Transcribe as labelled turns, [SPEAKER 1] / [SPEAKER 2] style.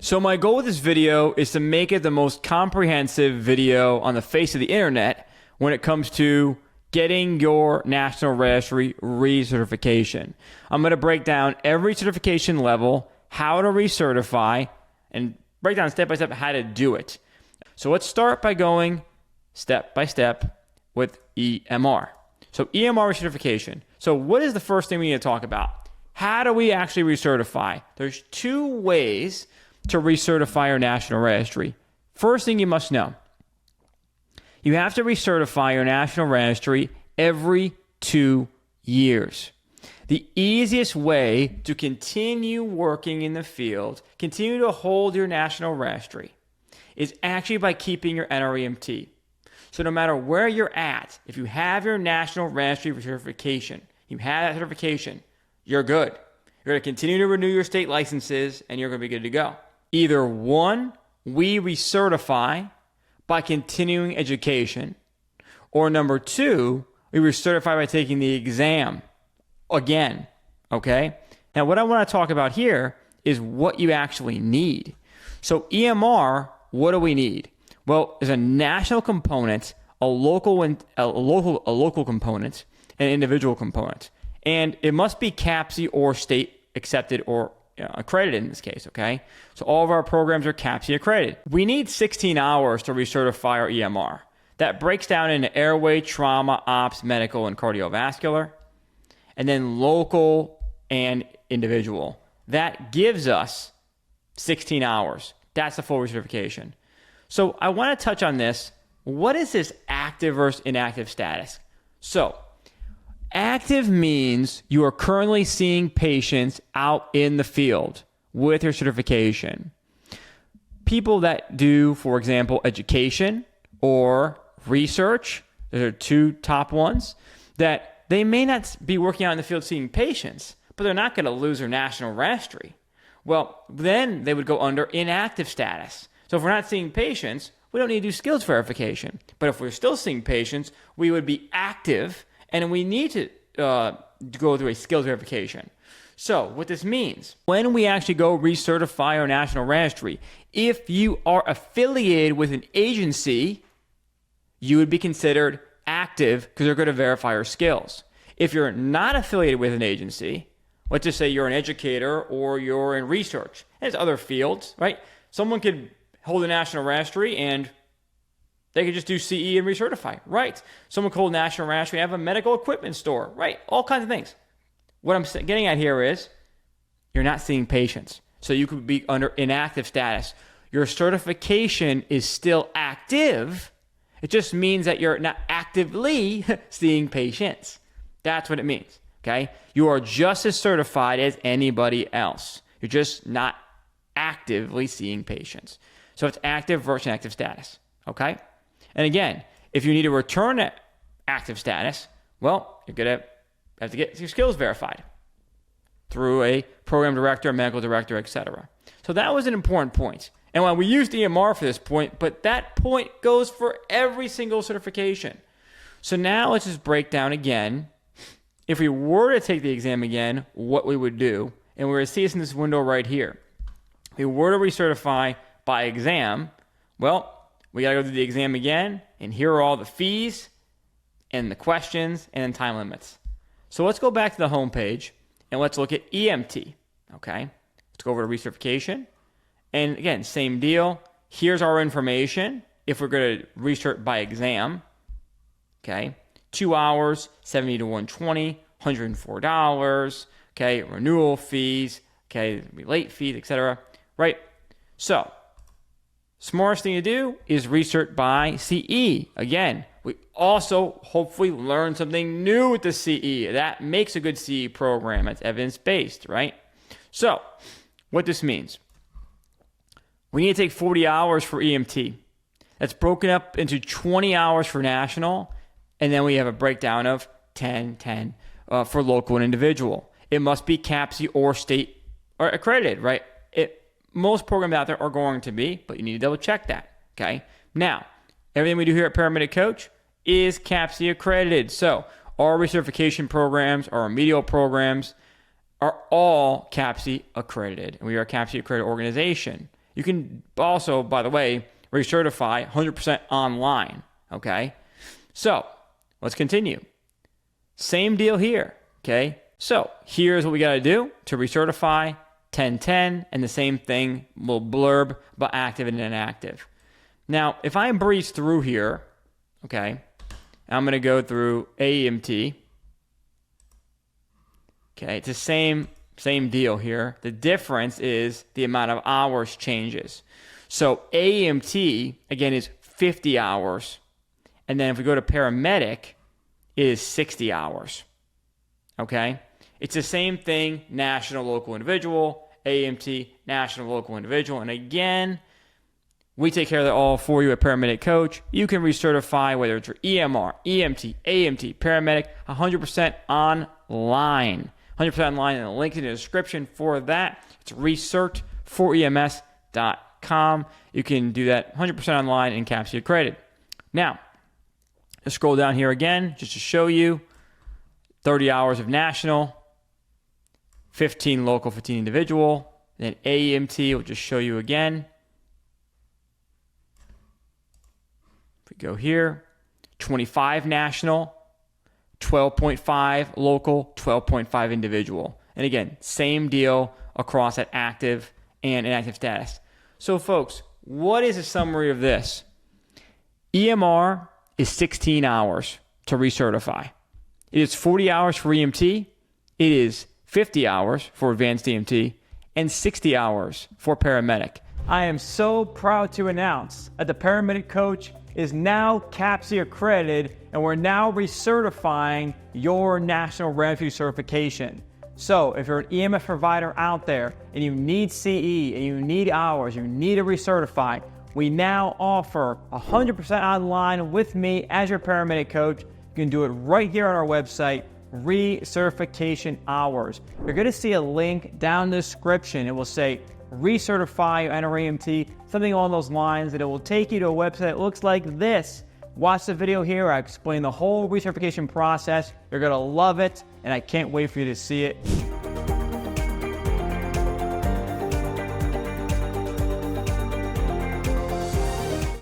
[SPEAKER 1] So my goal with this video is to make it the most comprehensive video on the face of the internet when it comes to getting your National Registry recertification. I'm going to break down every certification level, how to recertify, and break down step by step how to do it. So let's start by going step by step with EMR. So EMR recertification. So what is the first thing we need to talk about? How do we actually recertify? There's two ways to recertify your National Registry. First thing you must know, you have to recertify your National Registry every 2 years. The easiest way to continue working in the field, continue to hold your National Registry, is actually by keeping your NREMT. So no matter where you're at, if you have your National Registry certification, you have that certification, you're good. You're going to continue to renew your state licenses and you're going to be good to go. Either one, we recertify by continuing education, or number two, we recertify by taking the exam again, okay? Now what I want to talk about here is what you actually need. So EMR, what do we need? Well, there's a national component, a local component, and an individual component. And it must be CAPCE or state accepted or accredited in this case, okay? So all of our programs are CAPCE accredited. We need 16 hours to recertify our EMR. That breaks down into airway, trauma, ops, medical, and cardiovascular, and then local and individual. That gives us 16 hours. That's the full recertification. So I want to touch on this. What is this active versus inactive status? So active means you are currently seeing patients out in the field with your certification. People that do, for example, education or research, those are two top ones, that they may not be working out in the field seeing patients, but they're not going to lose their National Registry. Well, then they would go under inactive status. So if we're not seeing patients, we don't need to do skills verification. But if we're still seeing patients, we would be active and we need to go through a skills verification. So what this means, when we actually go recertify our National Registry, if you are affiliated with an agency, you would be considered active because they're going to verify your skills. If you're not affiliated with an agency, let's just say you're an educator or you're in research, there's other fields, right? Someone could hold a National Registry and they could just do CE and recertify, right? Someone could hold National Registry and have a medical equipment store, right? All kinds of things. What I'm getting at here is you're not seeing patients. So you could be under inactive status. Your certification is still active. It just means that you're not actively seeing patients. That's what it means, okay? You are just as certified as anybody else. You're just not actively seeing patients. So it's active versus inactive status, okay? And again, if you need to return to active status, well, you're going to have to get your skills verified through a program director, medical director, etc. So that was an important point. And while we used EMR for this point, but that point goes for every single certification. So now let's just break down again. If we were to take the exam again, what we would do, and we're going to see this in this window right here. If we were to recertify by exam, well, we got to go through the exam again, and here are all the fees and the questions and then time limits. So let's go back to the home page and let's look at EMT, okay? Let's go over to recertification. And again, same deal. Here's our information if we're going to recert by exam, okay? 2 hours, 70 to 120, $104, okay? Renewal fees, okay? Late fees, etc., right? So smartest thing to do is recert by CE. Again, we also hopefully learn something new with the CE. That makes a good CE program. That's evidence-based, right? So what this means, we need to take 40 hours for EMT. That's broken up into 20 hours for national, and then we have a breakdown of 10 for local and individual. It must be CAPCE or state or accredited, right? Most programs out there are going to be, but you need to double check that, okay? Now, everything we do here at Paramedic Coach is CAPCE accredited. So our recertification programs, our remedial programs are all CAPCE accredited. And we are a CAPCE accredited organization. You can also, by the way, recertify 100% online, okay? So let's continue. Same deal here, okay? So here's what we got to do to recertify 1010, and the same thing, little blurb about active and inactive. Now, if I breeze through here, okay, I'm going to go through AEMT. Okay, it's the same deal here. The difference is the amount of hours changes. So AEMT, again, is 50 hours. And then if we go to paramedic, it is 60 hours. Okay? It's the same thing, national, local, individual, AEMT, national, local, individual. And again, we take care of that all for you at Paramedic Coach. You can recertify whether it's your EMR, EMT, AEMT, paramedic, 100% online. 100% online, and the link in the description for that. It's recert4ems.com. You can do that 100% online and CAPCE accredited. Now, let's scroll down here again just to show you 30 hours of national, 15 local, 15 individual. Then AEMT will just show you again. If we go here, 25 national, 12.5 local, 12.5 individual. And again, same deal across at active and inactive status. So folks, what is a summary of this? EMR is 16 hours to recertify. It is 40 hours for EMT. It is 50 hours for advanced EMT and 60 hours for paramedic. I am so proud to announce that the Paramedic Coach is now CAPCE accredited, and we're now recertifying your National REMT certification. So if you're an EMS provider out there and you need CE and you need hours, you need to recertify, we now offer 100% online with me as your Paramedic Coach. You can do it right here on our website, recertification hours. You're going to see a link down in the description. It will say recertify your NREMT, something along those lines, and it will take you to a website that looks like this. Watch the video here. I explain the whole recertification process. You're going to love it, and I can't wait for you to see it.